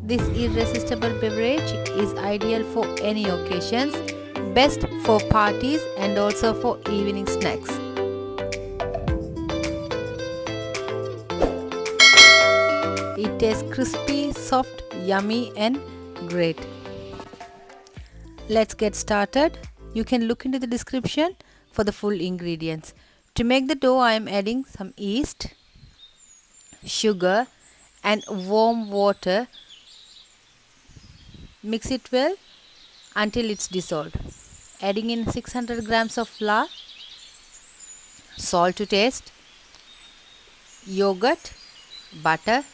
This irresistible beverage is ideal for any occasions, best for parties and also for evening snacks. It tastes crispy, soft, yummy and great. Let's get started. You can look into the description for the full ingredients. To make the dough, I am adding some yeast, sugar and warm water. Mix it well until it's dissolved. Adding in 600 grams of flour, salt to taste, yogurt, butter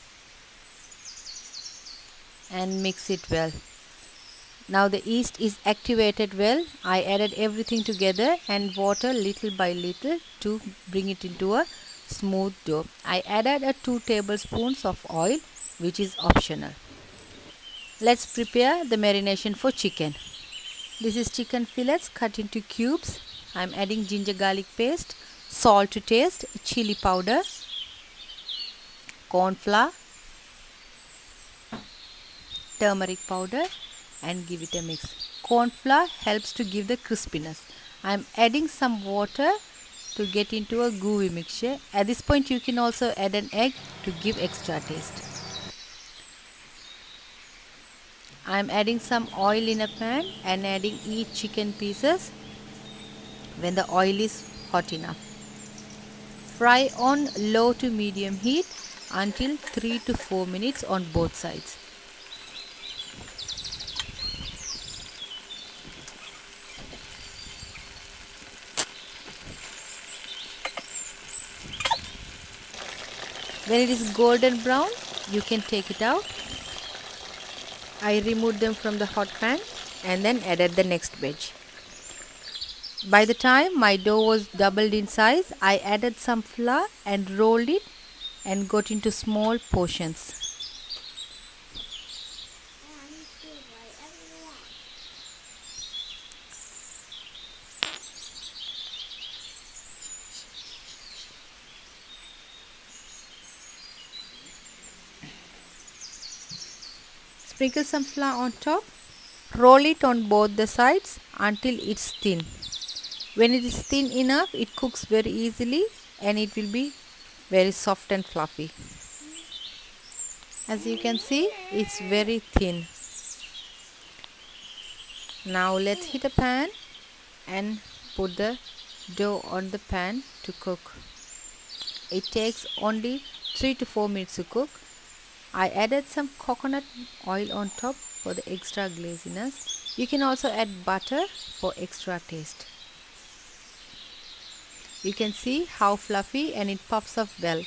and mix it well. Now the yeast is activated well. I added everything together and water little by little to bring it into a smooth dough. I added 2 tablespoons of oil, which is optional. Let's prepare the marination for chicken. This is chicken fillets cut into cubes. I am adding ginger garlic paste, salt to taste, chili powder, corn flour, turmeric powder and give it a mix. Corn flour helps to give the crispiness. I am adding some water to get into a gooey mixture. At this point you can also add an egg to give extra taste. I am adding some oil in a pan and adding each chicken pieces when the oil is hot enough. Fry on low to medium heat until 3 to 4 minutes on both sides. When it is golden brown, you can take it out. I removed them from the hot pan and then added the next veg. By the time my dough was doubled in size, I added some flour and rolled it and got into small portions. Sprinkle some flour on top. Roll it on both the sides until it's thin. When it is thin enough, it cooks very easily and it will be very soft and fluffy. As you can see, it's very thin. Now let's heat a pan and put the dough on the pan to cook. It takes only 3 to 4 minutes to cook. I added some coconut oil on top for the extra glaziness. You can also add butter for extra taste. You can see how fluffy and it puffs up well.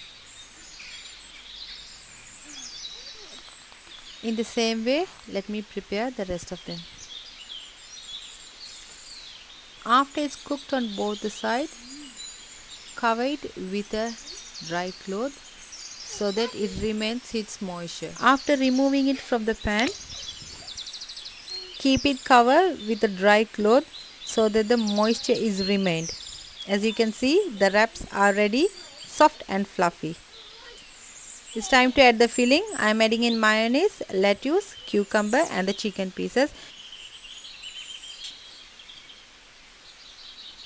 In the same way, let me prepare the rest of them. After it's cooked on both the sides, cover it with a dry cloth so that it remains its moisture. After removing it from the pan, keep it covered with a dry cloth so that the moisture is remained. As you can see, the wraps are ready, soft and fluffy. It's time to add the filling. I am adding in mayonnaise, lettuce, cucumber and the chicken pieces.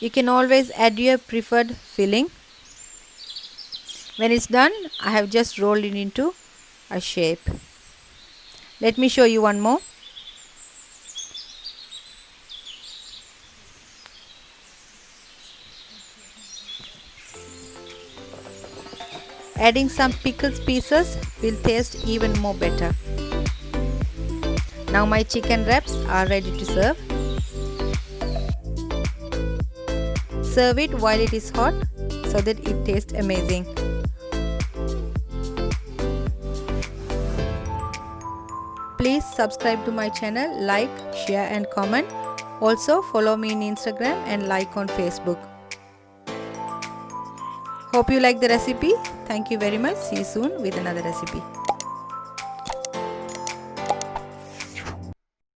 You can always add your preferred filling. When it's done, I have just rolled it into a shape. Let me show you one more. Adding some pickled pieces will taste even more better. Now my chicken wraps are ready to serve. Serve it while it is hot so that it tastes amazing. Please subscribe to my channel, like, share and comment. Also follow me on Instagram and like on Facebook. Hope you like the recipe. Thank you very much. See you soon with another recipe.